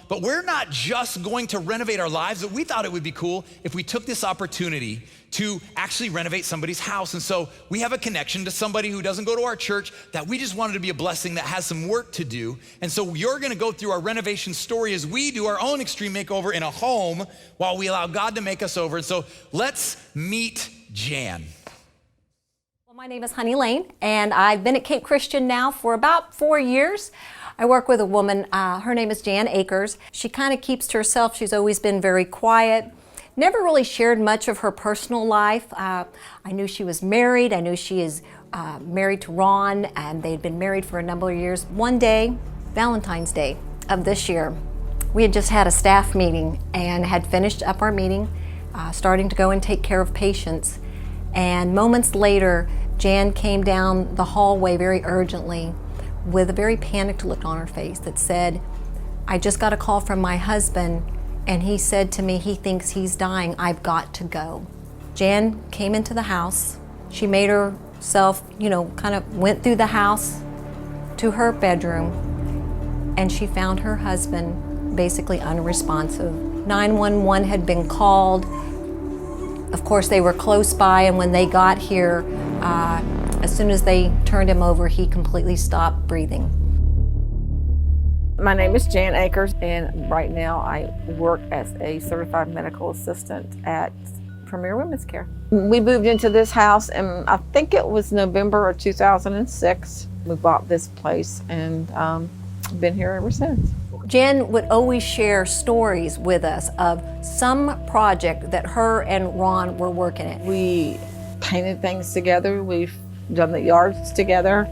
But we're not just going to renovate our lives, but we thought it would be cool if we took this opportunity to actually renovate somebody's house. And so we have a connection to somebody who doesn't go to our church that we just wanted to be a blessing that has some work to do. And so you're gonna go through our renovation story as we do our own extreme makeover in a home while we allow God to make us over. And so let's meet Jan. Well, my name is Honey Lane, and I've been at Cape Christian now for about 4 years. I work with a woman, her name is Jan Akers. She kind of keeps to herself. She's always been very quiet, never really shared much of her personal life. I knew she was married. I knew she is married to Ron, and they'd been married for a number of years. One day, Valentine's Day of this year, we had just had a staff meeting and had finished up our meeting, starting to go and take care of patients. And moments later, Jan came down the hallway very urgently with a very panicked look on her face that said, I just got a call from my husband and he said to me he thinks he's dying, I've got to go. Jan came into the house. She made herself, kind of went through the house to her bedroom, and she found her husband basically unresponsive. 911 had been called. Of course, they were close by, and when they got here, as soon as they turned him over, he completely stopped breathing. My name is Jan Akers, and right now I work as a certified medical assistant at Premier Women's Care. We moved into this house, and I think it was November of 2006. We bought this place, and been here ever since. Jan would always share stories with us of some project that her and Ron were working at. We painted things together. We've done the yards together.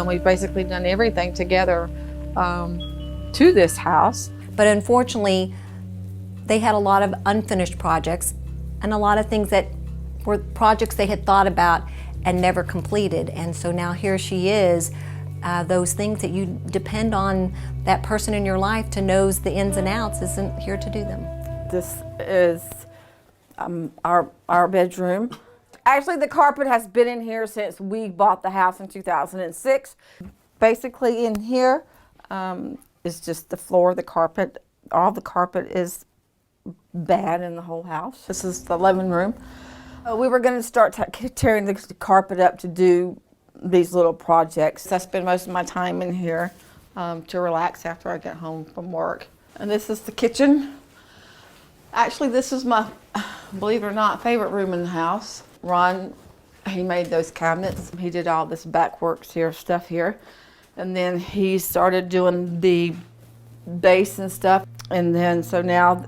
We've basically done everything together to this house. But unfortunately, they had a lot of unfinished projects and a lot of things that were projects they had thought about and never completed. And so now here she is, those things that you depend on that person in your life to know the ins and outs isn't here to do them. This is our bedroom. Actually, the carpet has been in here since we bought the house in 2006. Basically in here is just the floor, the carpet. All the carpet is bad in the whole house. This is the living room. We were going to start tearing the carpet up to do these little projects. I spend most of my time in here to relax after I get home from work. And this is the kitchen. Actually, this is my, believe it or not, favorite room in the house. Ron, he made those cabinets. He did all this back works here, stuff here. And then he started doing the base and stuff. And then, so now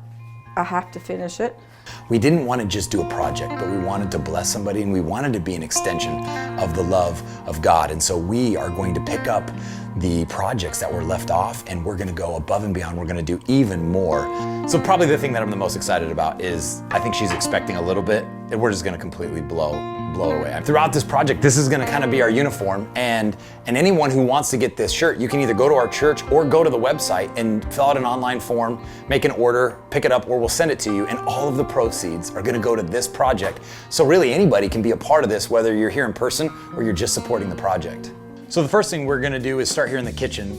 I have to finish it. We didn't want to just do a project, but we wanted to bless somebody, and we wanted to be an extension of the love of God. And so we are going to pick up the projects that were left off, and we're going to go above and beyond. We're going to do even more. So probably the thing that I'm the most excited about is I think she's expecting a little bit, and we're just going to completely blow away. And throughout this project, this is going to kind of be our uniform, and anyone who wants to get this shirt, you can either go to our church or go to the website and fill out an online form, make an order, pick it up, or we'll send it to you, and all of the proceeds are going to go to this project. So really anybody can be a part of this, whether you're here in person or you're just supporting the project. So the first thing we're going to do is start here in the kitchen.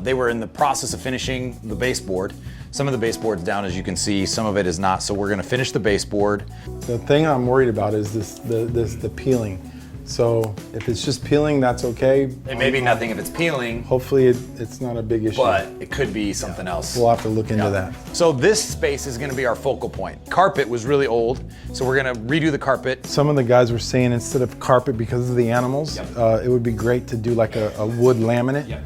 They were in the process of finishing the baseboard. Some of the baseboard's down, as you can see, some of it is not, so we're going to finish the baseboard. The thing I'm worried about is the peeling. So if it's just peeling, that's okay. It may be nothing if it's peeling. Hopefully it's not a big issue. But it could be something else. We'll have to look into that. So this space is going to be our focal point. Carpet was really old, so we're going to redo the carpet. Some of the guys were saying instead of carpet, because of the animals, it would be great to do like a wood laminate. Yep.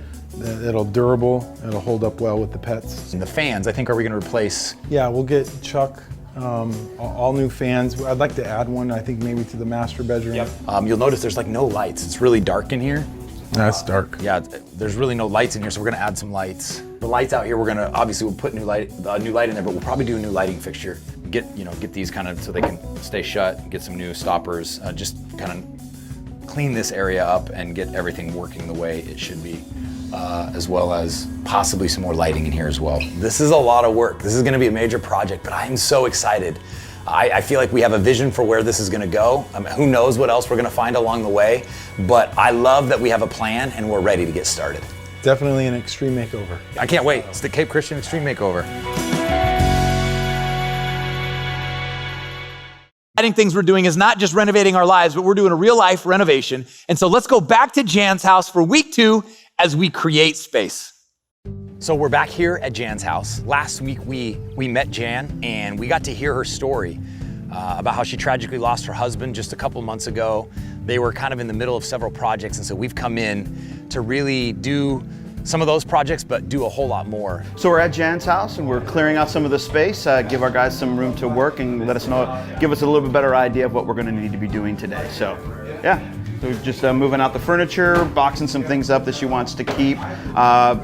It'll durable, it'll hold up well with the pets. And the fans, I think, are we going to replace? Yeah, we'll get Chuck all new fans. I'd like to add one, I think maybe to the master bedroom. Yep. You'll notice there's like no lights. It's really dark in here. That's dark. Yeah, there's really no lights in here, so we're gonna add some lights. The lights out here, we're gonna, obviously we'll put a new light in there, but we'll probably do a new lighting fixture. Get these kind of so they can stay shut, get some new stoppers, just kind of clean this area up and get everything working the way it should be. As well as possibly some more lighting in here as well. This is a lot of work. This is gonna be a major project, but I am so excited. I feel like we have a vision for where this is gonna go. Who knows what else we're gonna find along the way, but I love that we have a plan and we're ready to get started. Definitely an extreme makeover. I can't wait. It's the Cape Christian Extreme Makeover. Exciting things we're doing is not just renovating our lives, but we're doing a real life renovation. And so let's go back to Jan's house for week 2 as we create space. So we're back here at Jan's house. Last week we met Jan and we got to hear her story about how she tragically lost her husband just a couple months ago. They were kind of in the middle of several projects, and so we've come in to really do some of those projects, but do a whole lot more. So we're at Jan's house and we're clearing out some of the space, give our guys some room to work and give us a little bit better idea of what we're gonna need to be doing today. So yeah, so we're just moving out the furniture, boxing some things up that she wants to keep,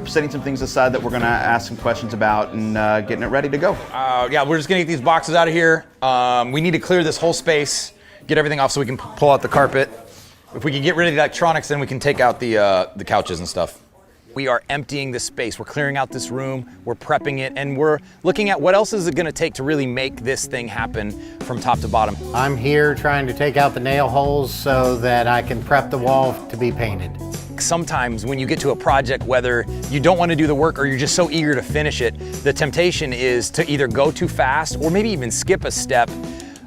setting some things aside that we're gonna ask some questions about, and getting it ready to go. Yeah, we're just gonna get these boxes out of here. We need to clear this whole space, get everything off so we can pull out the carpet. If we can get rid of the electronics, then we can take out the couches and stuff. We are emptying this space. We're clearing out this room, we're prepping it, and we're looking at what else is it gonna take to really make this thing happen from top to bottom. I'm here trying to take out the nail holes so that I can prep the wall to be painted. Sometimes when you get to a project, whether you don't want to do the work or you're just so eager to finish it, the temptation is to either go too fast or maybe even skip a step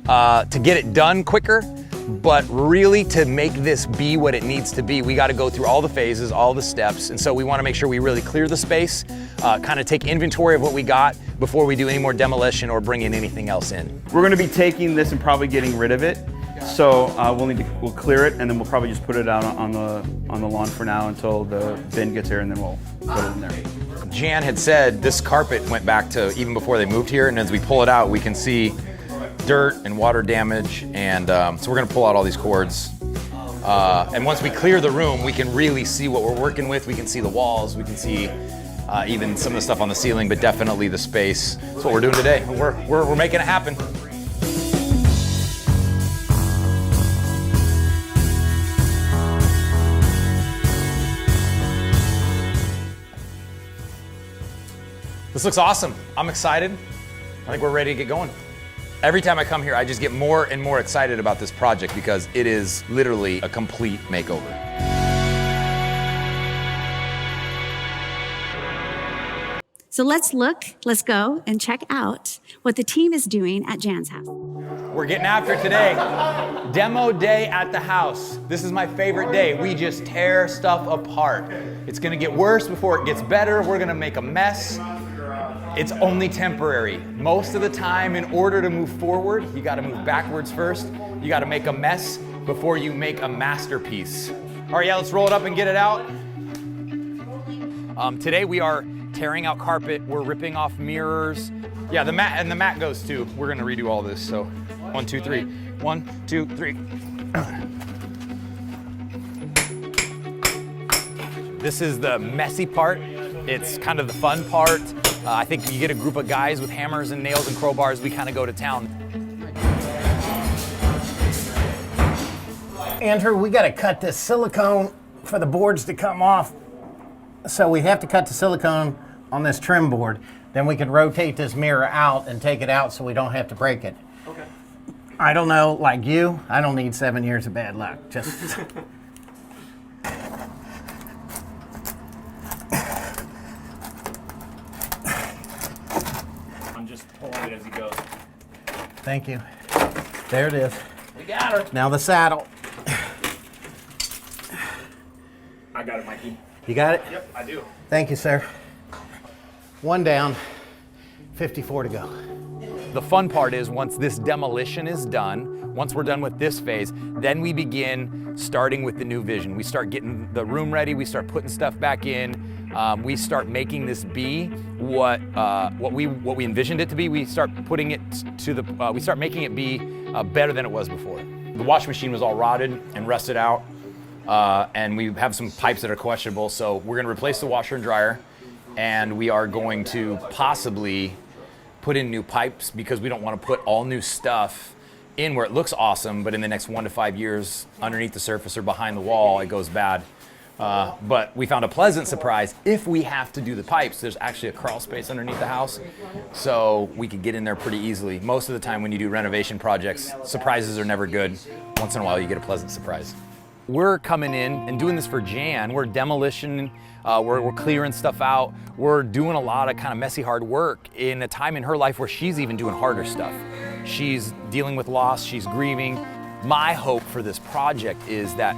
to get it done quicker. But really, to make this be what it needs to be, we got to go through all the phases, all the steps. And so we want to make sure we really clear the space, kind of take inventory of what we got before we do any more demolition or bring in anything else in. We're gonna be taking this and probably getting rid of it. So we'll clear it, and then we'll probably just put it out on the lawn for now until the bin gets here, and then we'll put it in there. Jan had said this carpet went back to even before they moved here, and as we pull it out, we can see dirt and water damage, and so we're gonna pull out all these cords. And once we clear the room, we can really see what we're working with. We can see the walls, we can see even some of the stuff on the ceiling, but definitely the space. That's what we're doing today. We're making it happen. This looks awesome. I'm excited. I think we're ready to get going. Every time I come here, I just get more and more excited about this project because it is literally a complete makeover. So let's go and check out what the team is doing at Jan's house. We're getting after it today. Demo day at the house. This is my favorite day. We just tear stuff apart. It's gonna get worse before it gets better. We're gonna make a mess. It's only temporary. Most of the time, in order to move forward, you gotta move backwards first. You gotta make a mess before you make a masterpiece. All right, yeah, let's roll it up and get it out. Today we are tearing out carpet. We're ripping off mirrors. Yeah, the mat goes too. We're gonna redo all this, so 1, 2, 3. 1, 2, 3. This is the messy part. It's kind of the fun part. I think you get a group of guys with hammers and nails and crowbars, we kind of go to town. Andrew, we got to cut this silicone for the boards to come off. So we have to cut the silicone on this trim board. Then we can rotate this mirror out and take it out so we don't have to break it. Okay. I don't know, like you, I don't need 7 years of bad luck. Just. Pulling it as he goes. Thank you. There it is. We got her. Now the saddle. I got it, Mikey. You got it? Yep, I do. Thank you, sir. 1 down, 54 to go. The fun part is once this demolition is done, once we're done with this phase, then we begin starting with the new vision. We start getting the room ready, we start putting stuff back in, we start making this be what we envisioned it to be. We start putting it to we start making it be better than it was before. The washing machine was all rotted and rusted out, and we have some pipes that are questionable, so we're gonna replace the washer and dryer, and we are going to possibly put in new pipes because we don't want to put all new stuff in where it looks awesome, but in the next 1 to 5 years, underneath the surface or behind the wall, it goes bad. But we found a pleasant surprise. If we have to do the pipes, there's actually a crawl space underneath the house, so we could get in there pretty easily. Most of the time when you do renovation projects, surprises are never good. Once in a while, you get a pleasant surprise. We're coming in and doing this for Jan. We're demolition, we're clearing stuff out. We're doing a lot of kind of messy, hard work in a time in her life where she's even doing harder stuff. She's dealing with loss, she's grieving. My hope for this project is that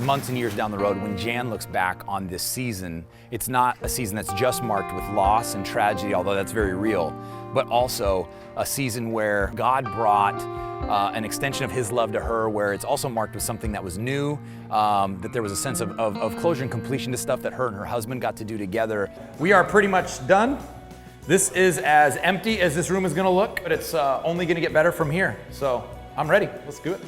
months and years down the road, when Jan looks back on this season, it's not a season that's just marked with loss and tragedy, although that's very real, but also a season where God brought an extension of his love to her, where it's also marked with something that was new, that there was a sense of closure and completion to stuff that her and her husband got to do together. We are pretty much done. This is as empty as this room is gonna look, but it's only gonna get better from here. So I'm ready, let's do it.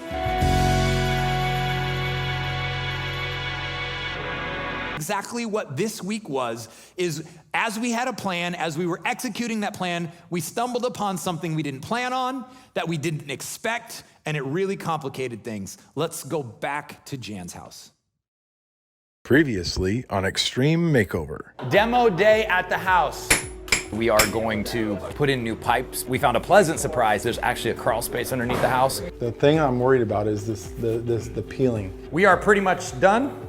Exactly what this week was is, as we had a plan, as we were executing that plan, we stumbled upon something we didn't plan on, that we didn't expect, and it really complicated things. Let's go back to Jan's house. Previously on Extreme Makeover. Demo day at the house. We are going to put in new pipes. We found a pleasant surprise. There's actually a crawl space underneath the house. The thing I'm worried about is the peeling. We are pretty much done.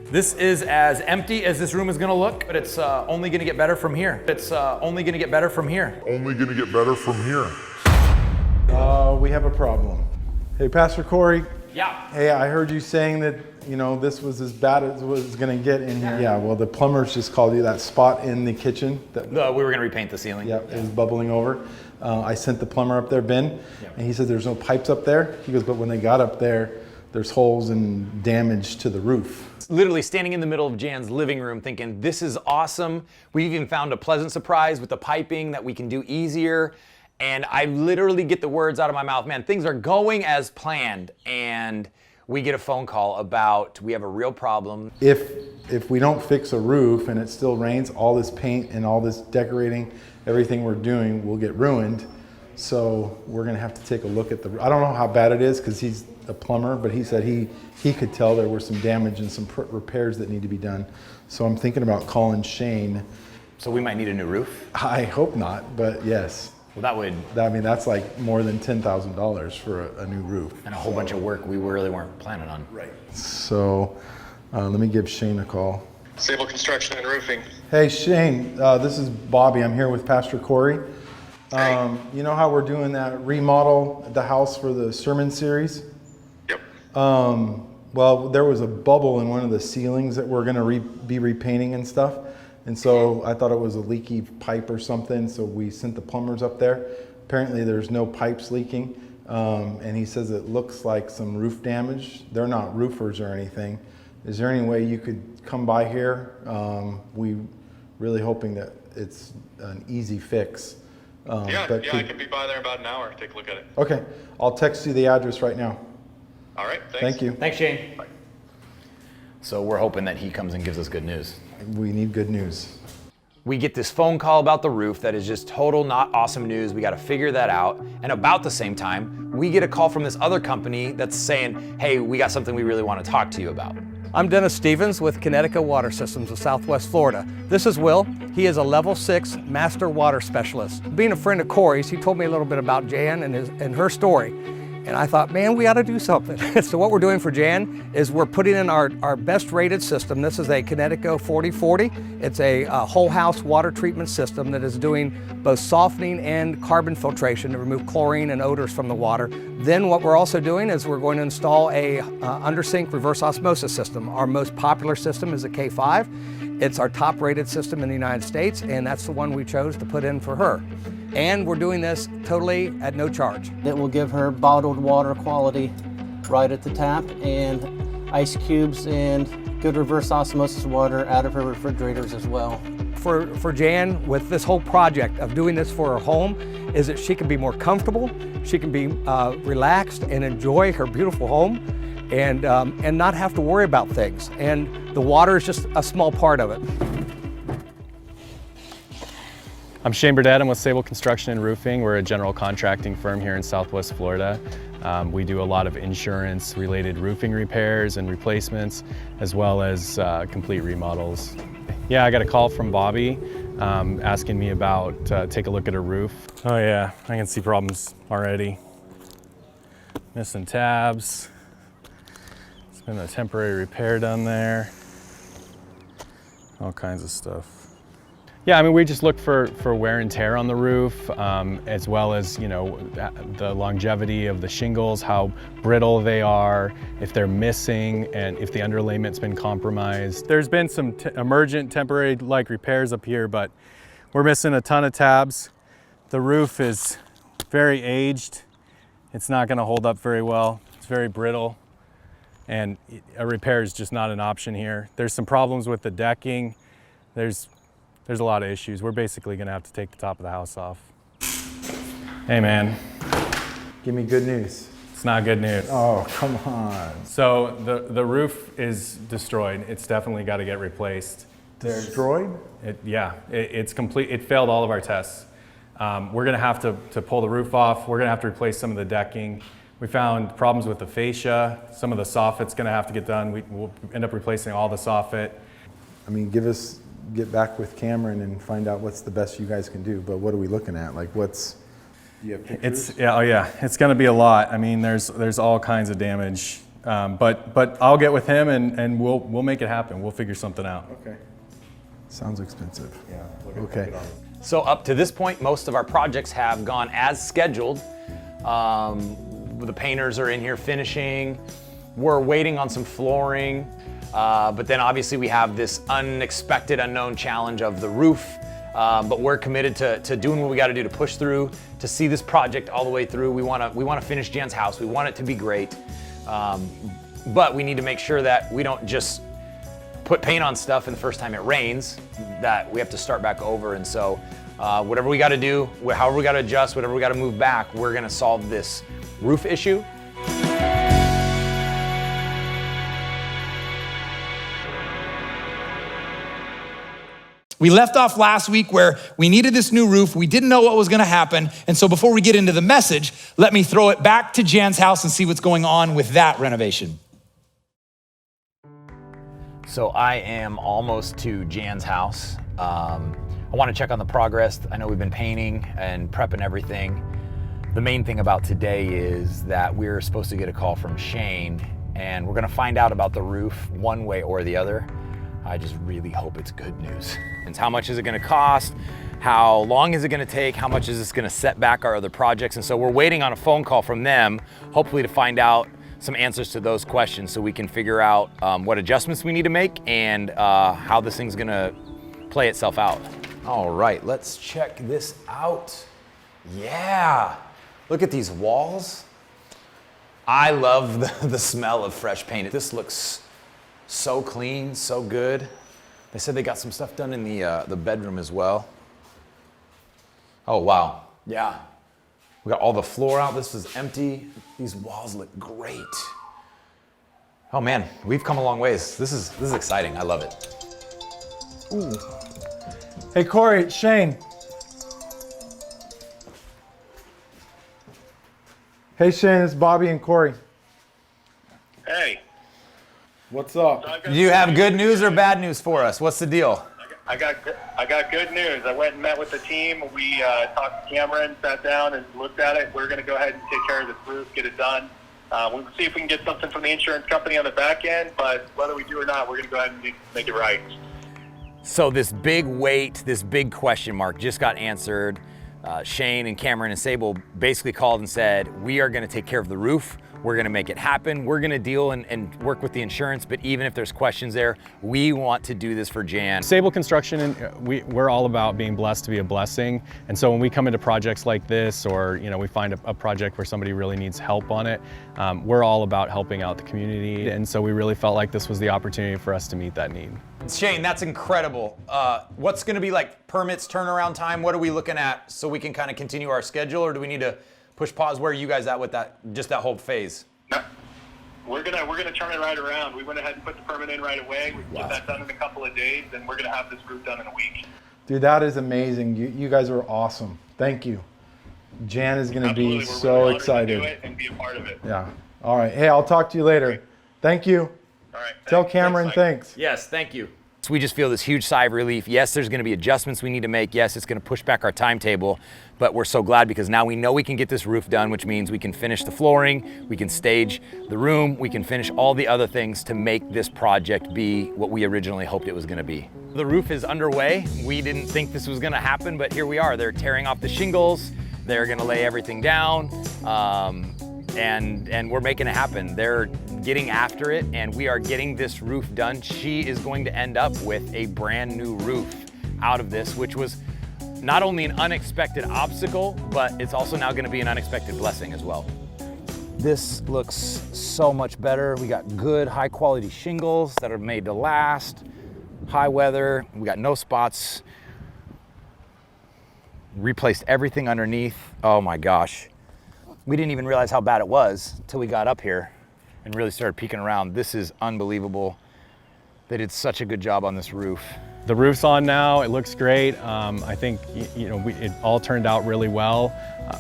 This is as empty as this room is gonna look, but it's only gonna get better from here. It's only gonna get better from here. Only gonna get better from here. We have a problem. Hey, Pastor Corey. Yeah. Hey, I heard you saying that, this was as bad as it was gonna get in here. Yeah, well, the plumbers just called you that spot in the kitchen that We were gonna repaint the ceiling. Yep, it was bubbling over. I sent the plumber up there, Ben, and he said there's no pipes up there. He goes, but when they got up there, there's holes and damage to the roof. Literally standing in the middle of Jan's living room thinking, this is awesome. We even found a pleasant surprise with the piping that we can do easier. And I literally get the words out of my mouth, man, things are going as planned. And we get a phone call about, we have a real problem. If we don't fix a roof and it still rains, all this paint and all this decorating, everything we're doing will get ruined. So we're gonna have to take a look at the, I don't know how bad it is because he's a plumber, but he said he could tell there was some damage and some repairs that need to be done. So I'm thinking about calling Shane. So we might need a new roof? I hope not, but yes. Well, that would... I mean, that's like more than $10,000 for a new roof. And a whole bunch of work we really weren't planning on. Right. So let me give Shane a call. Sable Construction and Roofing. Hey Shane, this is Bobby. I'm here with Pastor Corey. Hey. You know how we're doing that remodel at the house for the sermon series? Yep. Well, there was a bubble in one of the ceilings that we're gonna be repainting and stuff. And so I thought it was a leaky pipe or something, so we sent the plumbers up there. Apparently there's no pipes leaking, and he says it looks like some roof damage. They're not roofers or anything. Is there any way you could come by here? We really hoping that it's an easy fix. I can be by there in about an hour. Take a look at it. Okay, I'll text you the address right now. All right, thanks. Thank you. Thanks, Shane. Bye. So we're hoping that he comes and gives us good news. We need good news. We get this phone call about the roof that is just total not awesome news. We got to figure that out. And about the same time, we get a call from this other company that's saying, hey, we got something we really want to talk to you about. I'm Dennis Stevens with Connecticut Water Systems of Southwest Florida. This is Will. He is a level 6 master water specialist. Being a friend of Corey's, he told me a little bit about Jan and her story. And I thought, man, we ought to do something. So what we're doing for Jan is we're putting in our best rated system. This is a Kinetico 4040. It's a whole house water treatment system that is doing both softening and carbon filtration to remove chlorine and odors from the water. Then what we're also doing is we're going to install a under sink reverse osmosis system. Our most popular system is a K5. It's our top rated system in the United States, and that's the one we chose to put in for her. And we're doing this totally at no charge. It will give her bottled water quality right at the tap and ice cubes and good reverse osmosis water out of her refrigerators as well. For Jan, with this whole project of doing this for her home, is that she can be more comfortable, she can be relaxed and enjoy her beautiful home and not have to worry about things. And the water is just a small part of it. I'm Shane Burdett. I'm with Sable Construction and Roofing. We're a general contracting firm here in Southwest Florida. We do a lot of insurance-related roofing repairs and replacements, as well as complete remodels. Yeah, I got a call from Bobby asking me about take a look at a roof. Oh yeah, I can see problems already. Missing tabs. It's Been a temporary repair done there. All kinds of stuff. Yeah, I mean, we just look for wear and tear on the roof, as well as, you know, the longevity of the shingles, how brittle they are, if they're missing, and if the underlayment's been compromised. There's been some emergent temporary-like repairs up here, but we're missing a ton of tabs. The roof is very aged. It's not gonna hold up very well. It's very brittle, and a repair is just not an option here. There's some problems with the decking. There's a lot of issues. We're basically gonna have to take the top of the house off. Hey man. Give me good news. It's not good news. Oh, come on. So the roof is destroyed. It's definitely gotta get replaced. Destroyed? It's complete. It failed all of our tests. We're gonna have to pull the roof off. We're gonna have to replace some of the decking. We found problems with the fascia. Some of the soffit's gonna have to get done. We'll end up replacing all the soffit. I mean, get back with Cameron and find out what's the best you guys can do. But what are we looking at? Like, do you have pictures? It's going to be a lot. I mean, there's all kinds of damage. But I'll get with him and we'll make it happen. We'll figure something out. Okay. Sounds expensive. Yeah. Okay. So up to this point, most of our projects have gone as scheduled. The painters are in here finishing. We're waiting on some flooring. But then obviously we have this unexpected, unknown challenge of the roof. But we're committed to doing what we got to do to push through, to see this project all the way through. We want to finish Jan's house. We want it to be great. But we need to make sure that we don't just put paint on stuff and the first time it rains, that we have to start back over. And so whatever we got to do, however we got to adjust, whatever we got to move back, we're going to solve this roof issue. We left off last week where we needed this new roof. We didn't know what was gonna happen. And so before we get into the message, let me throw it back to Jan's house and see what's going on with that renovation. So I am almost to Jan's house. I wanna check on the progress. I know we've been painting and prepping everything. The main thing about today is that we're supposed to get a call from Shane, and we're gonna find out about the roof one way or the other. I just really hope it's good news. And how much is it gonna cost? How long is it gonna take? How much is this gonna set back our other projects? And so we're waiting on a phone call from them, hopefully to find out some answers to those questions so we can figure out what adjustments we need to make and how this thing's gonna play itself out. All right, let's check this out. Yeah, look at these walls. I love the smell of fresh paint. This looks so clean, so good. They said they got some stuff done in the bedroom as well. Oh, wow. Yeah. We got all the floor out. This is empty. These walls look great. Oh man, we've come a long ways. This is exciting. I love it. Ooh. Hey Corey, it's Shane. Hey Shane, it's Bobby and Corey. Hey. What's up? Do you have good news or bad news for us? What's the deal? I got good news. I went and met with the team. We talked to Cameron, sat down and looked at it. We're going to go ahead and take care of this roof, get it done. We'll see if we can get something from the insurance company on the back end, but whether we do or not, we're going to go ahead and make it right. So this big weight, this big question mark just got answered. Shane and Cameron and Sable basically called and said, we are going to take care of the roof. We're going to make it happen. We're going to deal and work with the insurance, but even if there's questions there, we want to do this for Jan. Sable Construction, we're all about being blessed to be a blessing. And so when we come into projects like this, or we find a project where somebody really needs help on it, we're all about helping out the community. And so we really felt like this was the opportunity for us to meet that need. Shane, that's incredible. What's going to be like permits, turnaround time? What are we looking at so we can kind of continue our schedule, or do we need to push pause? Where are you guys at with that, just that whole phase? No, we're gonna turn it right around. We went ahead and put the permit in right away. We can get that done in a couple of days, and we're gonna have this roof done in a week. Dude, that is amazing. You guys are awesome. Thank you. Jan is gonna be so excited. To do it and be a part of it. Yeah. All right. Hey, I'll talk to you later. Thank you. All right. Tell Cameron thanks. Yes, thank you. So we just feel this huge sigh of relief. Yes, there's gonna be adjustments we need to make. Yes, it's gonna push back our timetable, but we're so glad because now we know we can get this roof done, which means we can finish the flooring, we can stage the room, we can finish all the other things to make this project be what we originally hoped it was gonna be. The roof is underway. We didn't think this was gonna happen, but here we are. They're tearing off the shingles. They're gonna lay everything down. And we're making it happen. They're getting after it, and we are getting this roof done. She is going to end up with a brand new roof out of this, which was not only an unexpected obstacle, but it's also now gonna be an unexpected blessing as well. This looks so much better. We got good, high quality shingles that are made to last, high weather. We got no spots. Replaced everything underneath. Oh my gosh. We didn't even realize how bad it was until we got up here and really started peeking around. This is unbelievable. They did such a good job on this roof. The roof's on now, it looks great. I think it all turned out really well.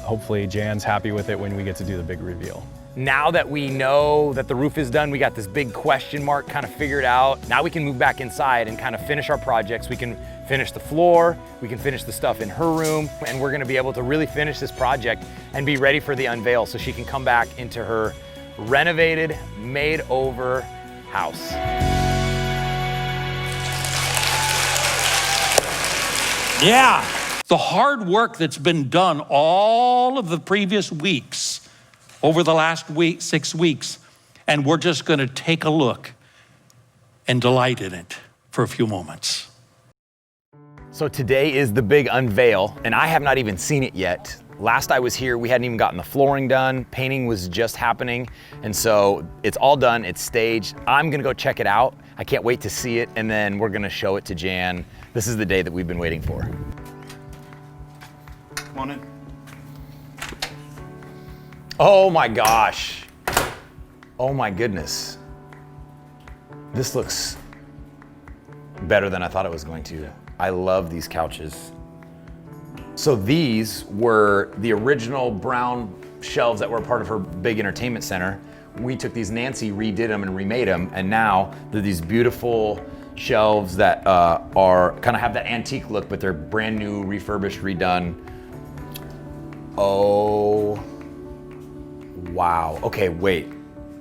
Hopefully Jan's happy with it when we get to do the big reveal. Now that we know that the roof is done, we got this big question mark kind of figured out. Now we can move back inside and kind of finish our projects. We can finish the floor, we can finish the stuff in her room, and we're gonna be able to really finish this project and be ready for the unveil so she can come back into her renovated, made over house. Yeah, the hard work that's been done all of the previous weeks, over the last 6 weeks, and we're just gonna take a look and delight in it for a few moments. So today is the big unveil, and I have not even seen it yet. Last I was here, we hadn't even gotten the flooring done. Painting was just happening, and so it's all done, it's staged. I'm gonna go check it out. I can't wait to see it, and then we're gonna show it to Jan. This is the day that we've been waiting for. Come on in. Oh my gosh. Oh my goodness. This looks better than I thought it was going to. I love these couches. So these were the original brown shelves that were part of her big entertainment center. We took these, Nancy redid them and remade them, and now they're these beautiful shelves that are kind of have that antique look, but they're brand new, refurbished, redone. Oh, wow. Okay, wait.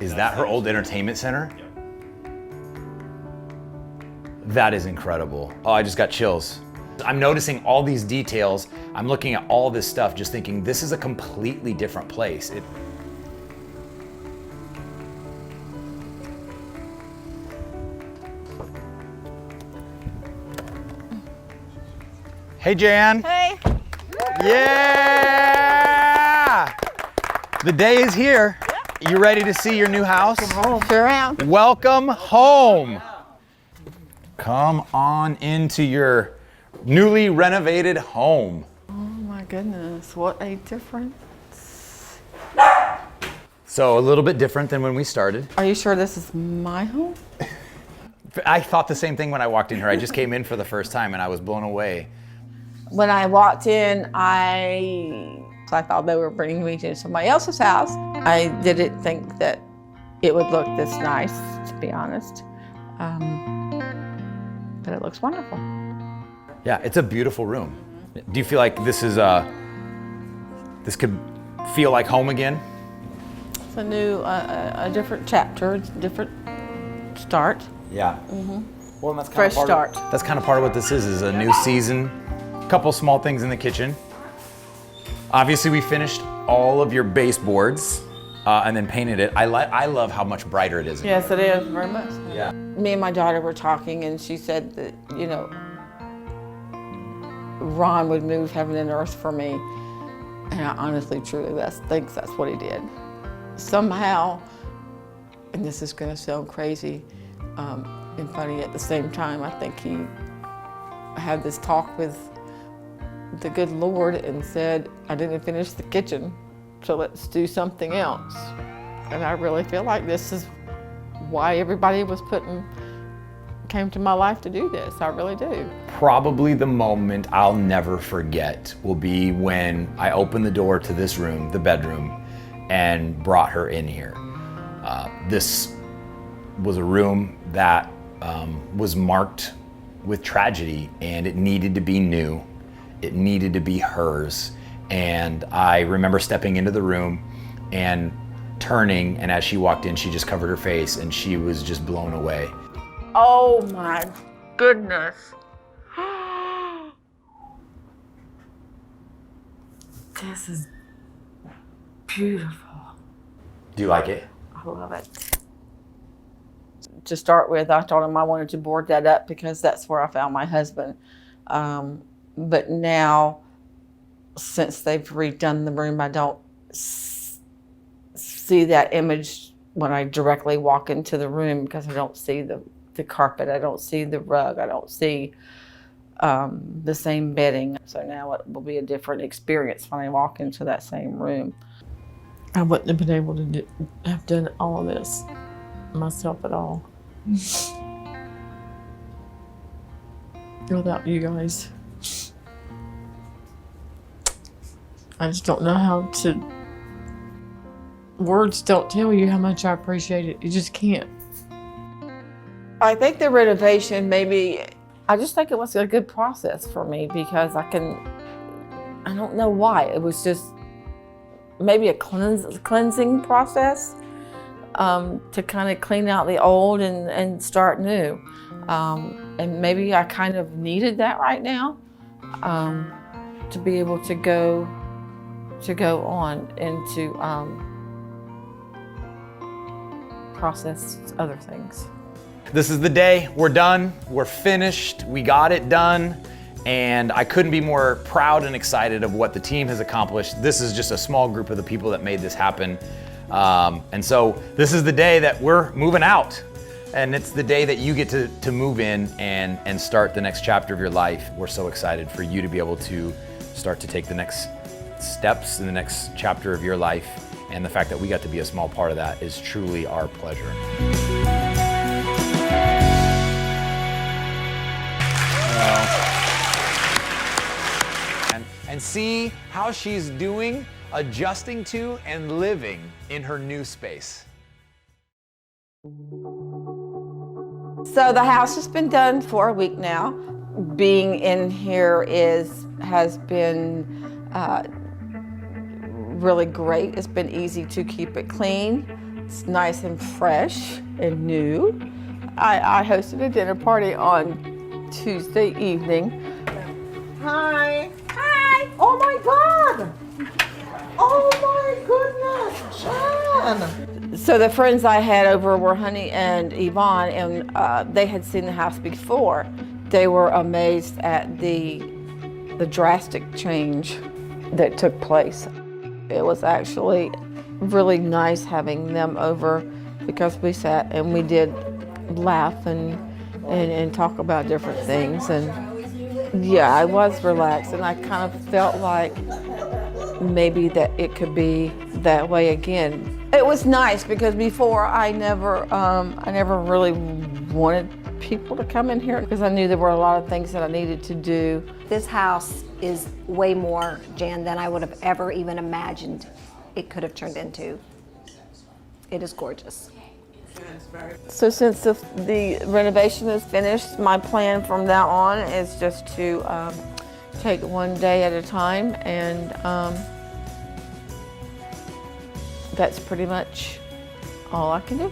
Is that her old entertainment center? That is incredible. Oh, I just got chills. I'm noticing all these details. I'm looking at all this stuff, just thinking this is a completely different place. Hey, Jan. Hey. Yeah! The day is here. You ready to see your new house? Sure am. Welcome home. Come on into your newly renovated home. Oh my goodness, what a difference. So a little bit different than when we started. Are you sure this is my home? I thought the same thing when I walked in here. I just came in for the first time and I was blown away. When I walked in, I thought they were bringing me to somebody else's house. I didn't think that it would look this nice, to be honest. But it looks wonderful. Yeah, it's a beautiful room. Do you feel like this is this could feel like home again? It's a new, a different chapter, different start. Yeah. Mm-hmm. Well, and that's kind Fresh of part start. That's kind of part of what this is a new season. A couple small things in the kitchen. Obviously, we finished all of your baseboards and then painted it. I love how much brighter it is. Yes, it is, very much. Yeah. Me and my daughter were talking, and she said that, you know, Ron would move heaven and earth for me. And I honestly, truly think that's what he did. Somehow, and this is going to sound crazy and funny at the same time, I think he had this talk with the good Lord and said, I didn't finish the kitchen, so let's do something else. And I really feel like this is why everybody came to my life to do this. I really do. Probably the moment I'll never forget will be when I opened the door to this room, the bedroom, and brought her in here. This was a room that was marked with tragedy, and it needed to be new. It needed to be hers. And I remember stepping into the room and turning, and as she walked in, she just covered her face and she was just blown away. Oh my goodness. This is beautiful. Do you like it? I love it. To start with, I told him I wanted to board that up because that's where I found my husband. But now, since they've redone the room, I don't see that image when I directly walk into the room because I don't see the carpet, I don't see the rug, I don't see the same bedding. So now it will be a different experience when I walk into that same room. I wouldn't have been able to have done all of this myself at all without you guys. I just don't know how to. Words don't tell you how much I appreciate it. You just can't. I think the renovation I just think it was a good process for me because I don't know why. It was just maybe a cleansing process to kind of clean out the old and start new. And maybe I kind of needed that right now to be able to go on and to process other things. This is the day. We're done. We're finished. We got it done. And I couldn't be more proud and excited of what the team has accomplished. This is just a small group of the people that made this happen. And so this is the day that we're moving out. And it's the day that you get to move in and start the next chapter of your life. We're so excited for you to be able to start to take the next steps in the next chapter of your life. And the fact that we got to be a small part of that is truly our pleasure. And see how she's doing, adjusting to and living in her new space. So the house has been done for a week now. Being in here has been really great. It's been easy to keep it clean. It's nice and fresh and new. I hosted a dinner party on Tuesday evening. Hi. Hi. Oh my God. Oh my goodness, Jan. So the friends I had over were Honey and Yvonne, and they had seen the house before. They were amazed at the drastic change that took place. It was actually really nice having them over because we sat and we did laugh and talk about different things. And yeah, I was relaxed, and I kind of felt like maybe that it could be that way again. It was nice because before I never really wanted people to come in here because I knew there were a lot of things that I needed to do. This house is way more, Jan, than I would have ever even imagined it could have turned into. It is gorgeous. So since the renovation is finished, my plan from now on is just to take one day at a time, and that's pretty much all I can do.